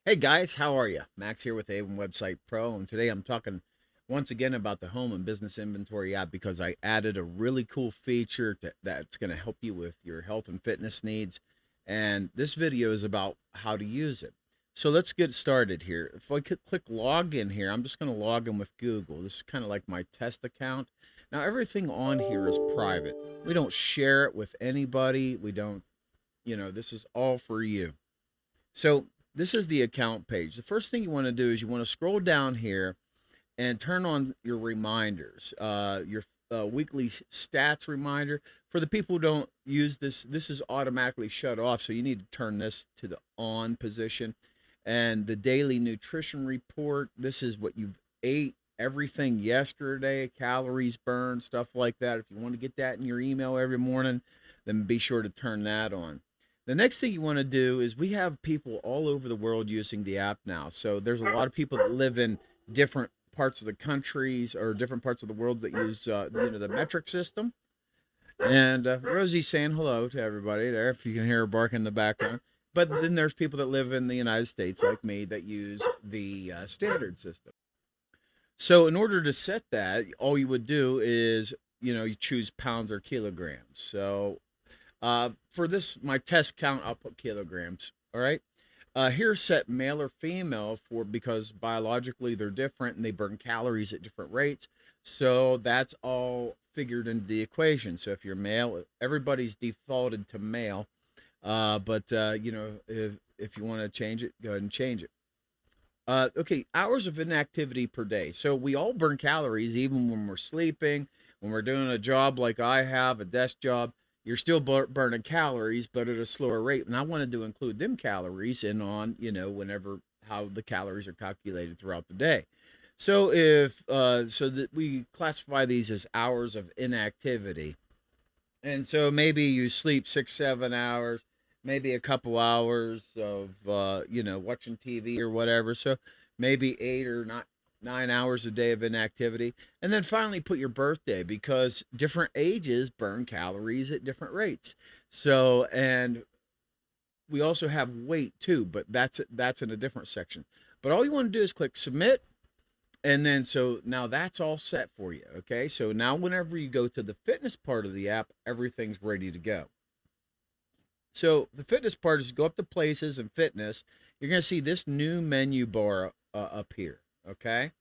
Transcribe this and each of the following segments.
Hey guys, how are you? Max here with Avon Website Pro, and today I'm talking once again about the home and business inventory app because I added a really cool feature that's going to help you with your health and fitness needs. And this video is about how to use it. So let's get started here. If I could click log in here, I'm just going to log in with Google. This is kind of like my test account. Now, everything on here is private. We don't share it with anybody. We don't, this is all for you. So this is the account page. The first thing you want to do is you want to scroll down here and turn on your reminders, your weekly stats reminder. For the people who don't use this, this is automatically shut off, so you need to turn this to the on position. And the daily nutrition report, this is what you've ate, everything yesterday, calories burned, stuff like that. If you want to get that in your email every morning, then be sure to turn that on. The next thing you want to do is we have people all over the world using the app now. So there's a lot of people that live in different parts of the countries or different parts of the world that use the metric system. And Rosie's saying hello to everybody there, if you can hear her barking in the background. But then there's people that live in the United States like me that use the standard system. So in order to set that, all you would do is, you choose pounds or kilograms. So for this, my test count, I'll put kilograms. All right. Here set male or female for because biologically they're different and they burn calories at different rates. So that's all figured into the equation. So if you're male, everybody's defaulted to male. If you want to change it, go ahead and change it. Okay, hours of inactivity per day. So we all burn calories even when we're sleeping, when we're doing a job like I have, a desk job. You're still burning calories, but at a slower rate. And I wanted to include them calories in on, whenever how the calories are calculated throughout the day. So if so that we classify these as hours of inactivity. And so maybe you sleep 6, 7 hours, maybe a couple hours of watching TV or whatever. So maybe 8 or 9 hours a day of inactivity, and then finally put your birthday because different ages burn calories at different rates. So and we also have weight too, but that's in a different section. But all you want to do is click submit, and then so now that's all set for you. Okay, so now whenever you go to the fitness part of the app, everything's ready to go. So the fitness part is go up to places and fitness. You're going to see this new menu bar up here. Okay.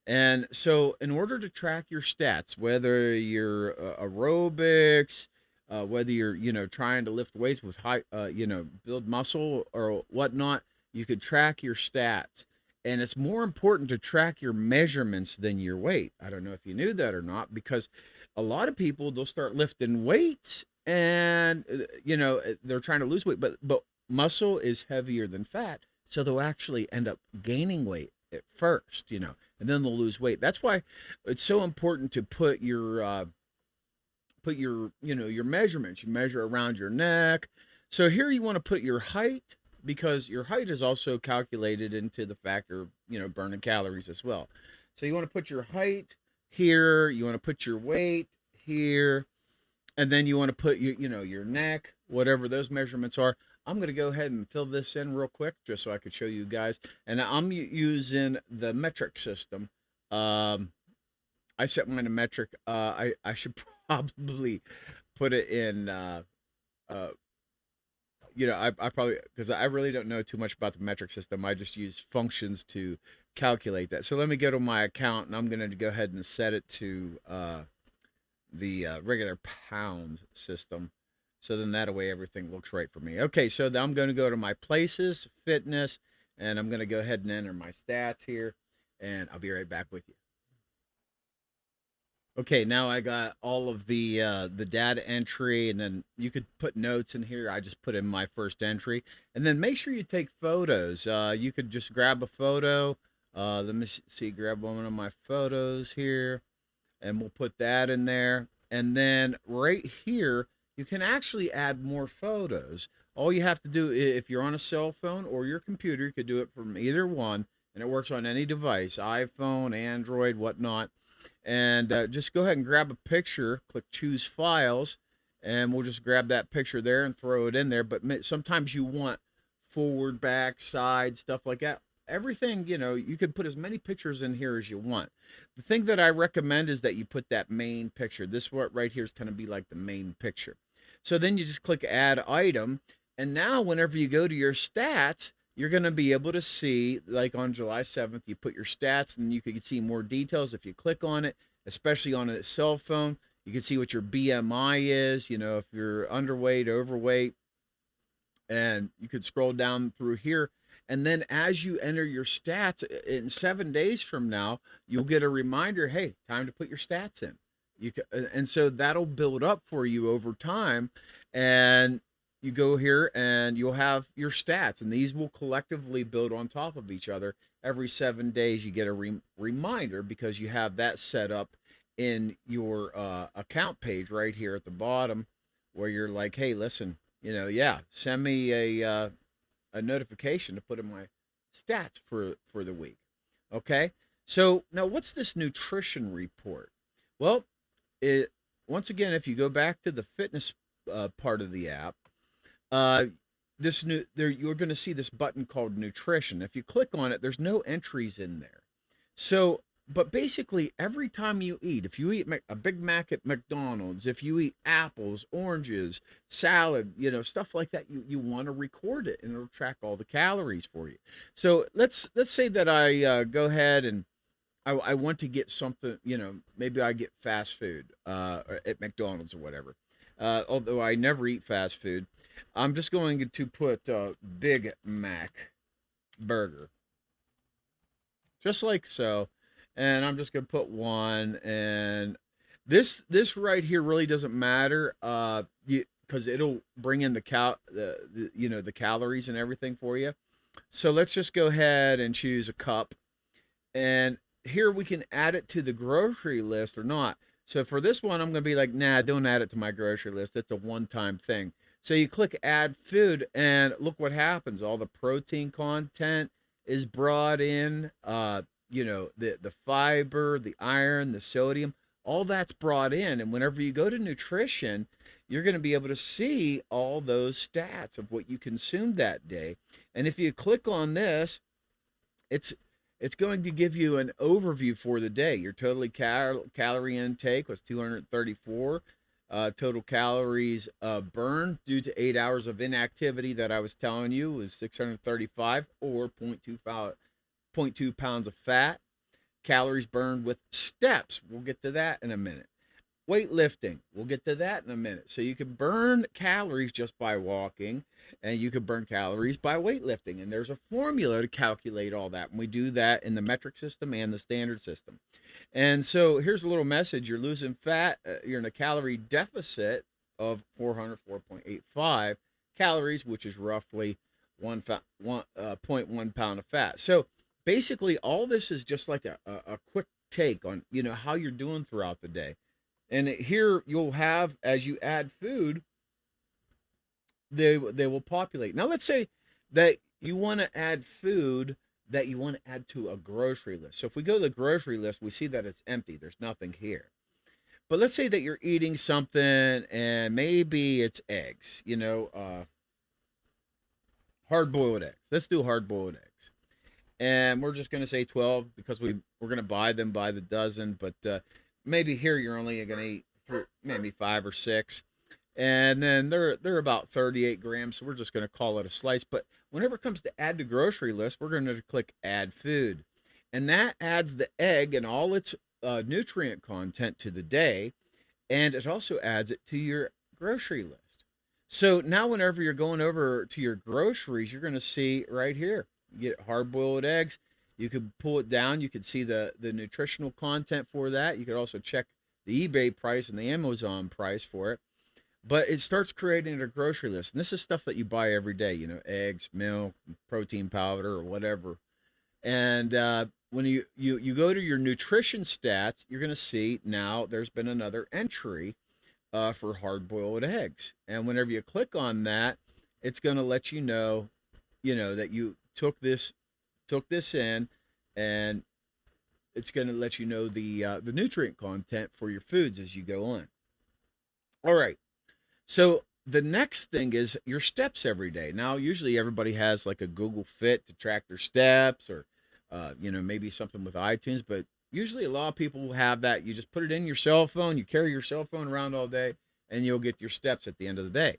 And so in order to track your stats, whether you're aerobics, whether you're, trying to lift weights with high, build muscle or whatnot, you could track your stats. And it's more important to track your measurements than your weight. I don't know if you knew that or not, because a lot of people, they'll start lifting weights and, they're trying to lose weight, but muscle is heavier than fat. So they'll actually end up gaining weight at first, and then they'll lose weight. That's why it's so important to put your your measurements. You measure around your neck. So here you want to put your height because your height is also calculated into the factor of burning calories as well. So you want to put your height here. You want to put your weight here, and then you want to put your neck, whatever those measurements are. I'm going to go ahead and fill this in real quick just so I could show you guys. And I'm using the metric system. I set mine to metric. I should probably put it in. Uh, I probably because I really don't know too much about the metric system. I just use functions to calculate that. So let me go to my account, and I'm going to go ahead and set it to the regular pound system. So then that way everything looks right for me. Okay, so I'm going to go to my places, fitness, and I'm going to go ahead and enter my stats here, and I'll be right back with you. Okay, now I got all of the data entry, and then you could put notes in here. I just put in my first entry, and then make sure you take photos. You could just grab a photo. Let me see, grab one of my photos here, and we'll put that in there. And then right here, you can actually add more photos. All you have to do, if you're on a cell phone or your computer, you could do it from either one, and it works on any device, iPhone, Android, whatnot. And just go ahead and grab a picture, click choose files, and we'll just grab that picture there and throw it in there. But sometimes you want forward, back, side, stuff like that. Everything, you could put as many pictures in here as you want. The thing that I recommend is that you put that main picture. This what right here is going to be like the main picture. So then you just click add item. And now whenever you go to your stats, you're going to be able to see, like on July 7th, you put your stats and you can see more details if you click on it, especially on a cell phone. You can see what your BMI is, if you're underweight, overweight, and you could scroll down through here. And then as you enter your stats in 7 days from now, you'll get a reminder, hey, time to put your stats in. And so that'll build up for you over time. And you go here and you'll have your stats, and these will collectively build on top of each other. Every 7 days, you get a reminder because you have that set up in your account page right here at the bottom, where you're like, hey, listen, send me a notification to put in my stats for the week. Okay. So now what's this nutrition report? Well, once again, if you go back to the fitness part of the app, you're going to see this button called nutrition. If you click on it, there's no entries in there. So, but basically every time you eat, if you eat a Big Mac at McDonald's, if you eat apples, oranges, salad, stuff like that, you want to record it and it'll track all the calories for you. So let's say that I go ahead and I want to get something, maybe I get fast food at McDonald's or whatever. Although I never eat fast food, I'm just going to put Big Mac burger, just like so. And I'm just going to put one. And this right here really doesn't matter because it'll bring in the calories and everything for you. So let's just go ahead and choose a cup. And here we can add it to the grocery list or not. So for this one, I'm going to be like, nah, don't add it to my grocery list. It's a one-time thing. So you click add food and look what happens. All the protein content is brought in. The fiber, the iron, the sodium, all that's brought in. And whenever you go to nutrition, you're going to be able to see all those stats of what you consumed that day. And if you click on this, it's going to give you an overview for the day. Your total calorie intake was 234. Total calories burned due to 8 hours of inactivity that I was telling you was 635, or 0.2 pounds of fat. Calories burned with steps. We'll get to that in a minute. Weightlifting. We'll get to that in a minute. So you can burn calories just by walking, and you can burn calories by weightlifting. And there's a formula to calculate all that. And we do that in the metric system and the standard system. And so here's a little message. You're losing fat. You're in a calorie deficit of 404.85 calories, which is roughly 0.1 pound of fat. So basically, all this is just like a quick take on, how you're doing throughout the day. And here you'll have, as you add food, they will populate. Now, let's say that you want to add food that you want to add to a grocery list. So if we go to the grocery list, we see that it's empty. There's nothing here. But let's say that you're eating something and maybe it's eggs, hard-boiled eggs. Let's do hard-boiled eggs. And we're just going to say 12 because we're going to buy them by the dozen. But maybe here you're only going to eat maybe 5 or 6. And then they're about 38 grams. So we're just going to call it a slice. But whenever it comes to add to grocery list, we're going to click add food. And that adds the egg and all its nutrient content to the day. And it also adds it to your grocery list. So now whenever you're going over to your groceries, you're going to see right here. You get hard-boiled eggs. You could pull it down. You could see the nutritional content for that. You could also check the eBay price and the Amazon price for it. But it starts creating a grocery list. And this is stuff that you buy every day, eggs, milk, protein powder, or whatever. And when you go to your nutrition stats, you're going to see now there's been another entry for hard-boiled eggs. And whenever you click on that, it's going to let you know, that you took this in, and it's going to let you know the nutrient content for your foods as you go on. All right. So the next thing is your steps every day. Now, usually everybody has like a Google Fit to track their steps, or maybe something with iTunes, but usually a lot of people will have that. You just put it in your cell phone, you carry your cell phone around all day, and you'll get your steps at the end of the day.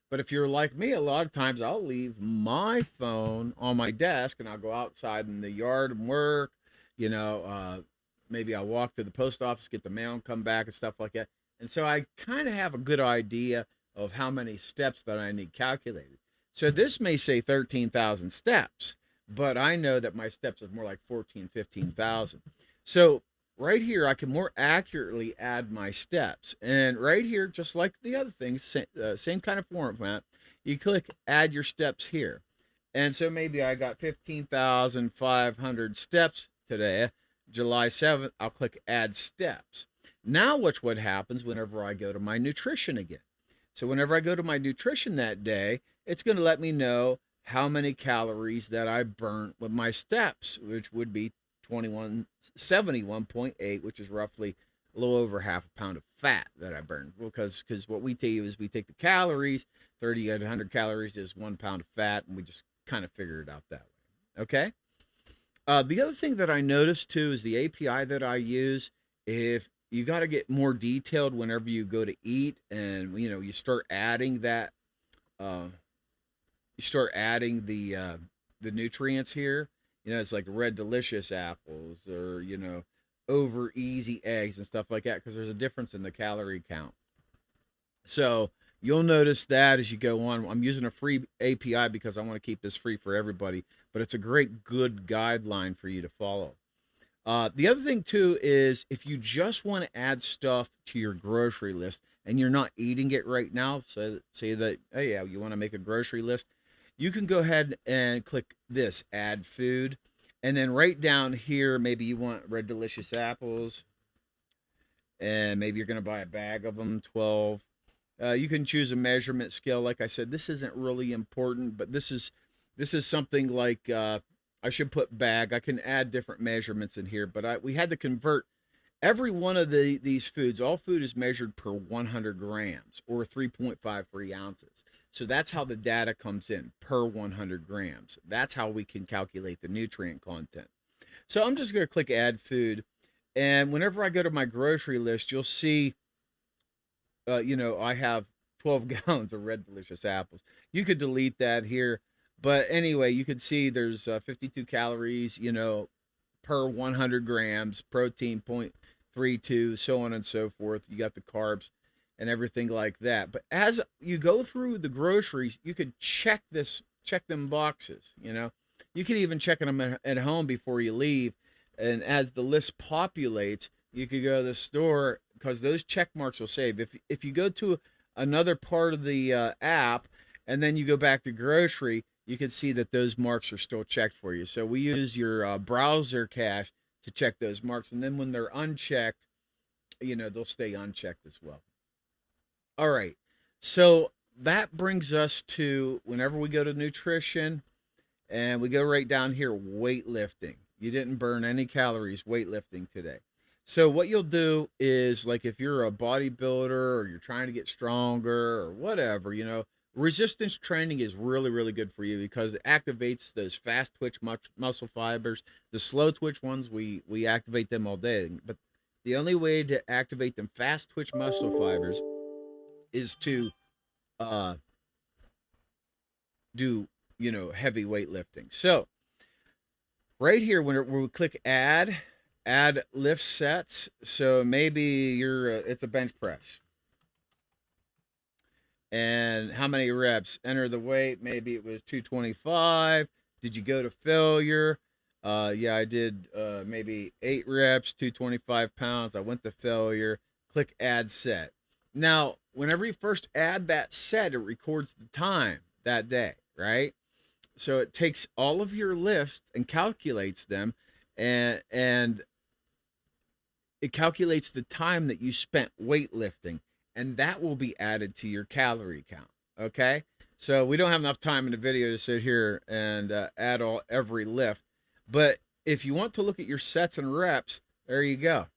But if you're like me, a lot of times I'll leave my phone on my desk and I'll go outside in the yard and work. You know, maybe I'll walk to the post office, get the mail, and come back and stuff like that. And so I kind of have a good idea of how many steps that I need calculated. So this may say 13,000 steps, but I know that my steps is more like 14, 15,000. So right here, I can more accurately add my steps. And right here, just like the other things, same kind of format, you click add your steps here. And so maybe I got 15,500 steps today, July 7th, I'll click add steps. Now watch what happens whenever I go to my nutrition again. So whenever I go to my nutrition that day, it's going to let me know how many calories that I burnt with my steps, which would be 2171.8, which is roughly a little over half a pound of fat that I burned. Because what we tell you is we take the calories, 3,800 calories is 1 pound of fat, and we just kind of figure it out that way. Okay? The other thing that I noticed too is the API that I use. If you got to get more detailed whenever you go to eat, and you start adding that, you start adding the nutrients here. It's like red delicious apples, or over easy eggs and stuff like that, because there's a difference in the calorie count. So you'll notice that as you go on. I'm using a free API because I want to keep this free for everybody, but it's a great, good guideline for you to follow. The other thing too is if you just want to add stuff to your grocery list and you're not eating it right now, so say that, oh yeah, you want to make a grocery list, you can go ahead and click this, add food. And then right down here, maybe you want red delicious apples, and maybe you're going to buy a bag of them, 12. You can choose a measurement scale. Like I said, this isn't really important, but this is something like, I should put bag. I can add different measurements in here, but we had to convert every one of these foods. All food is measured per 100 grams or 3.53 ounces. So that's how the data comes in, per 100 grams. That's how we can calculate the nutrient content. So I'm just going to click add food. And whenever I go to my grocery list, you'll see, I have 12 gallons of red delicious apples. You could delete that here. But anyway, you can see there's 52 calories, per 100 grams, protein 0.32, so on and so forth. You got the carbs and everything like that. But as you go through the groceries, you could check them boxes, You could even check them at home before you leave. And as the list populates, you could go to the store, because those check marks will save. If you go to another part of the app and then you go back to grocery, you can see that those marks are still checked for you. So we use your browser cache to check those marks. And then when they're unchecked, they'll stay unchecked as well. All right. So that brings us to whenever we go to nutrition and we go right down here, weightlifting. You didn't burn any calories weightlifting today. So what you'll do is, like, if you're a bodybuilder or you're trying to get stronger or whatever, resistance training is really, really good for you because it activates those fast twitch muscle fibers. The slow twitch ones, we activate them all day. But the only way to activate them fast twitch muscle fibers is to do, heavy weightlifting. So right here, when we click add lift sets. So maybe it's a bench press. And how many reps? Enter the weight. Maybe it was 225. Did you go to failure? Yeah, I did maybe 8 reps, 225 pounds. I went to failure. Click add set. Now, whenever you first add that set, it records the time that day, right? So it takes all of your lifts and calculates them, and it calculates the time that you spent weightlifting, and that will be added to your calorie count. Okay, so we don't have enough time in the video to sit here and add every lift, but if you want to look at your sets and reps, there you go.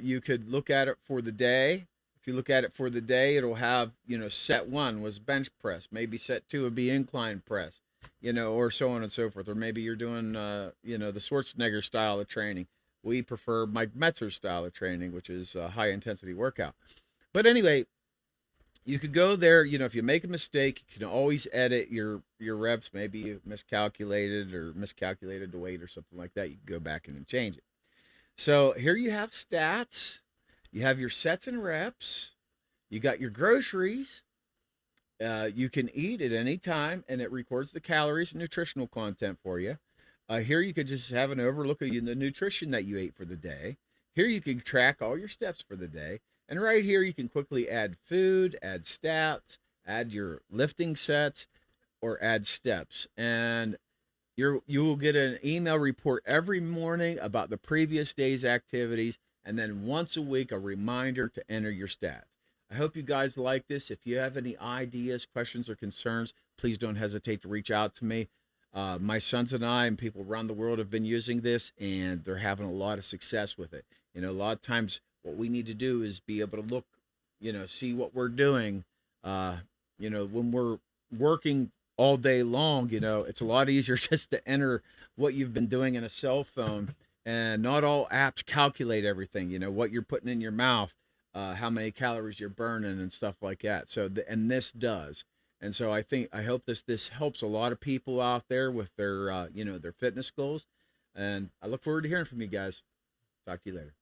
You could look at it for the day if you look at it for the day, it'll have, set one was bench press, maybe set two would be incline press, or so on and so forth. Or maybe you're doing, the Schwarzenegger style of training. We prefer Mike Metzer's style of training, which is a high intensity workout. But anyway, you could go there. If you make a mistake, you can always edit your reps. Maybe you miscalculated the weight or something like that. You can go back in and change it. So here you have stats. You have your sets and reps. You got your groceries. You can eat at any time, and it records the calories and nutritional content for you. Here you could just have an overlook of the nutrition that you ate for the day. Here you can track all your steps for the day. And right here you can quickly add food, add stats, add your lifting sets, or add steps. And you will get an email report every morning about the previous day's activities, and then once a week a reminder to enter your stats. I hope you guys like this. If you have any ideas, questions, or concerns, please don't hesitate to reach out to me. My sons and I and people around the world have been using this, and they're having a lot of success with it. A lot of times what we need to do is be able to look, see what we're doing. When we're working all day long, it's a lot easier just to enter what you've been doing in a cell phone. And not all apps calculate everything, what you're putting in your mouth, how many calories you're burning and stuff like that. And this does. And so I hope this helps a lot of people out there with their, their fitness goals. And I look forward to hearing from you guys. Talk to you later.